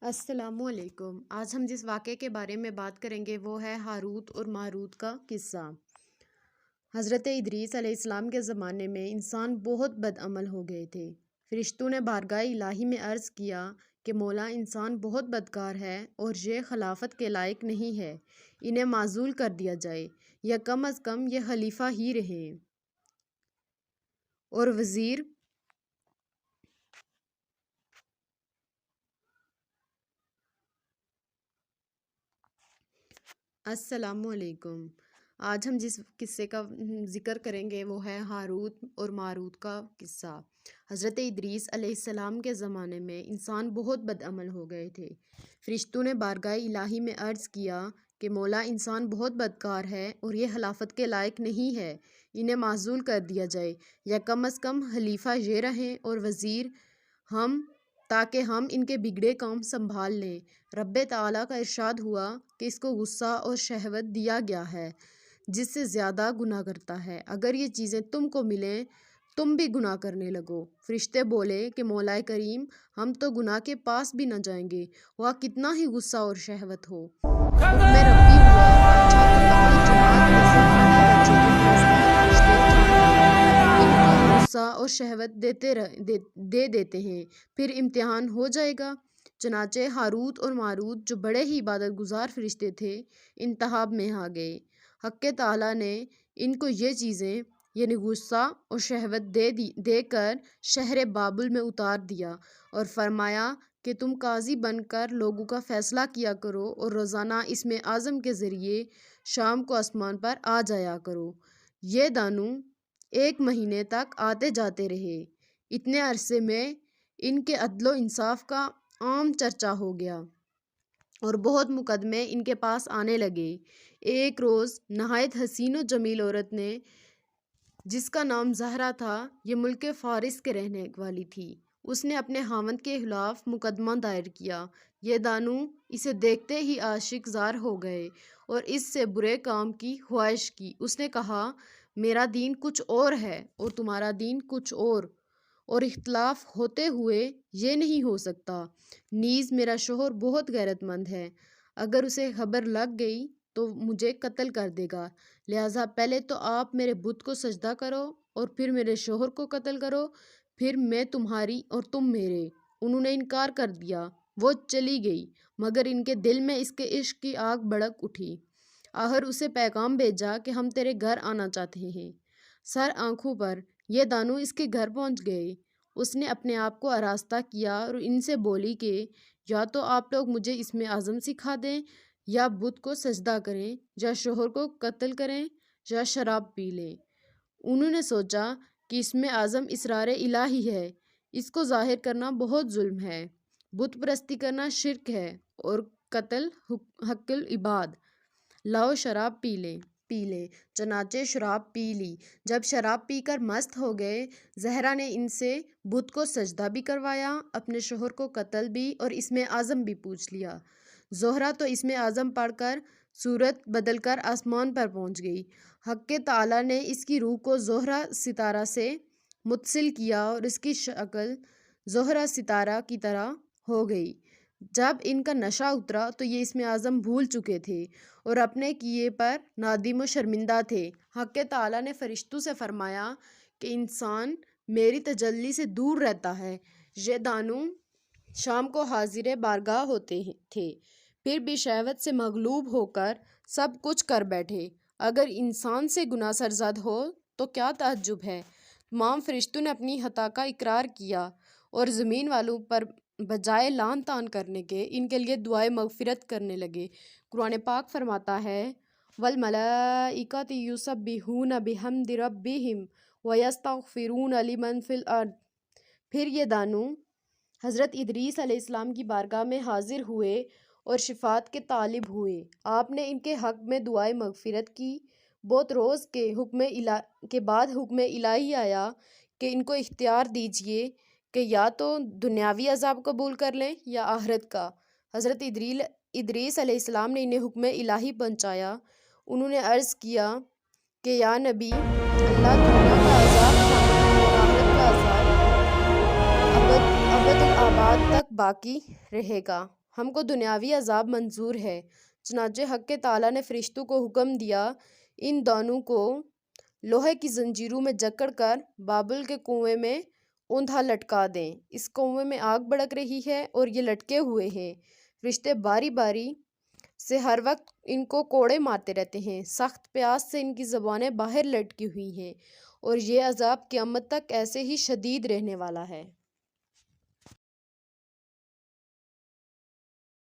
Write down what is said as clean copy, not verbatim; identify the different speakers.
Speaker 1: السلام علیکم۔ آج ہم جس واقعے کے بارے میں بات کریں گے وہ ہے ہاروت اور ماروت کا قصہ۔ حضرت ادریس علیہ السلام کے زمانے میں انسان بہت بدعمل ہو گئے تھے۔ فرشتوں نے بارگاہ الہی میں عرض کیا کہ مولا، انسان بہت بدکار ہے اور یہ خلافت کے لائق نہیں ہے، انہیں معزول کر دیا جائے یا کم از کم یہ خلیفہ ہی رہیں۔ اور وزیر السلام علیکم۔ آج ہم جس قصے کا ذکر کریں گے وہ ہے ہاروت اور ماروت کا قصہ۔ حضرت ادریس علیہ السلام کے زمانے میں انسان بہت بدعمل ہو گئے تھے۔ فرشتوں نے بارگاہ الہی میں عرض کیا کہ مولا، انسان بہت بدکار ہے اور یہ خلافت کے لائق نہیں ہے، انہیں معزول کر دیا جائے یا کم از کم خلیفہ یہ رہیں اور وزیر ہم، تاکہ ہم ان کے بگڑے کام سنبھال لیں۔ رب تعالیٰ کا ارشاد ہوا کہ اس کو غصہ اور شہوت دیا گیا ہے، جس سے زیادہ گناہ کرتا ہے۔ اگر یہ چیزیں تم کو ملیں تم بھی گناہ کرنے لگو۔ فرشتے بولے کہ مولا کریم، ہم تو گناہ کے پاس بھی نہ جائیں گے، وہاں کتنا ہی غصہ اور شہوت ہو۔ حکم ربی ہوا، اچھا تو پہلی جماعت میں سے آدھے بچوں کو فلسطین فرشتے چاہیں، ان کو غصہ اور شہوت دے دیتے ہیں، پھر امتحان ہو جائے گا۔ چنانچہ ہاروت اور ماروت جو بڑے ہی عبادت گزار فرشتے تھے، انتخاب میں آ گئے۔ حق تعالیٰ نے ان کو یہ چیزیں یعنی غصہ اور شہوت دے کر شہر بابل میں اتار دیا اور فرمایا کہ تم قاضی بن کر لوگوں کا فیصلہ کیا کرو اور روزانہ اسم اعظم کے ذریعے شام کو آسمان پر آ جایا کرو۔ یہ دانو 1 مہینے تک آتے جاتے رہے۔ اتنے عرصے میں ان کے عدل و انصاف کا عام چرچا ہو گیا اور بہت مقدمے ان کے پاس آنے لگے۔ ایک روز نہایت حسین و جمیل عورت نے، جس کا نام زہرا تھا، یہ ملک فارس کے رہنے والی تھی، اس نے اپنے خاوند کے خلاف مقدمہ دائر کیا۔ یہ دانو اسے دیکھتے ہی عاشق زار ہو گئے اور اس سے برے کام کی خواہش کی۔ اس نے کہا، میرا دین کچھ اور ہے اور تمہارا دین کچھ اور اختلاف ہوتے ہوئے یہ نہیں ہو سکتا۔ نیز میرا شوہر بہت غیرت مند ہے، اگر اسے خبر لگ گئی تو مجھے قتل کر دے گا، لہٰذا پہلے تو آپ میرے بت کو سجدہ کرو اور پھر میرے شوہر کو قتل کرو، پھر میں تمہاری اور تم میرے۔ انہوں نے انکار کر دیا۔ وہ چلی گئی، مگر ان کے دل میں اس کے عشق کی آگ بھڑک اٹھی۔ آخر اسے پیغام بھیجا کہ ہم تیرے گھر آنا چاہتے ہیں۔ سر آنکھوں پر یہ دانو اس کے گھر پہنچ گئے۔ اس نے اپنے آپ کو آراستہ کیا اور ان سے بولی کہ یا تو آپ لوگ مجھے اسم اعظم سکھا دیں، یا بت کو سجدہ کریں، یا شوہر کو قتل کریں، یا شراب پی لیں۔ انہوں نے سوچا کہ اسم اعظم اسرار الہی ہے، اس کو ظاہر کرنا بہت ظلم ہے، بت پرستی کرنا شرک ہے اور قتل حق العباد۔ لاؤ شراب پی لیں۔ چنانچہ شراب پی لی۔ جب شراب پی کر مست ہو گئے، زہرا نے ان سے بت کو سجدہ بھی کروایا، اپنے شوہر کو قتل بھی اور اسم اعظم بھی پوچھ لیا۔ زہرا تو اسم اعظم پڑھ کر صورت بدل کر آسمان پر پہنچ گئی۔ حق تعالیٰ نے اس کی روح کو زہرہ ستارہ سے متصل کیا اور اس کی شکل زہرہ ستارہ کی طرح ہو گئی۔ جب ان کا نشہ اترا تو یہ اسم اعظم بھول چکے تھے اور اپنے کیے پر نادم و شرمندہ تھے۔ حق تعالیٰ نے فرشتوں سے فرمایا کہ انسان میری تجلی سے دور رہتا ہے۔ یہ دانو شام کو حاضر بارگاہ ہوتے تھے، پھر بھی شہوت سے مغلوب ہو کر سب کچھ کر بیٹھے۔ اگر انسان سے گناہ سرزد ہو تو کیا تعجب ہے۔ تمام فرشتوں نے اپنی خطا کا اقرار کیا اور زمین والوں پر بجائے لعن طعن کرنے کے ان کے لیے دعائے مغفرت کرنے لگے۔ قرآن پاک فرماتا ہے، وَالْمَلَائِکَةُ يُسَبِّحُونَ بِحَمْدِ رَبِّهِمْ وَيَسْتَغْفِرُونَ لِمَنْ فِي الْأَرْضِ۔ پھر یہ دانو حضرت ادریس علیہ السلام کی بارگاہ میں حاضر ہوئے اور شفاعت کے طالب ہوئے۔ آپ نے ان کے حق میں دعائے مغفرت کی۔ بہت روز کے بعد حکم الہی آیا کہ ان کو اختیار دیجیے کہ یا تو دنیاوی عذاب قبول کر لیں یا آخرت کا۔ حضرت ادریس علیہ السلام نے انہیں حکم الہی پہنچایا۔ انہوں نے عرض کیا کہ یا نبی اللہ، دنیا کا عذاب اور آخرت کا عذاب ابد الآباد تک باقی رہے گا۔ ہم کو دنیاوی عذاب منظور ہے۔ چنانچہ حق تعالیٰ نے فرشتوں کو حکم دیا ان دونوں کو لوہے کی زنجیروں میں جکڑ کر بابل کے کنویں میں اوندھا لٹکا دیں۔ اس کنویں میں آگ بھڑک رہی ہے اور یہ لٹکے ہوئے ہیں۔ فرشتے باری باری سے ہر وقت ان کو کوڑے مارتے رہتے ہیں۔ سخت پیاس سے ان کی زبانیں باہر لٹکی ہوئی ہیں اور یہ عذاب قیامت تک ایسے ہی شدید رہنے والا ہے۔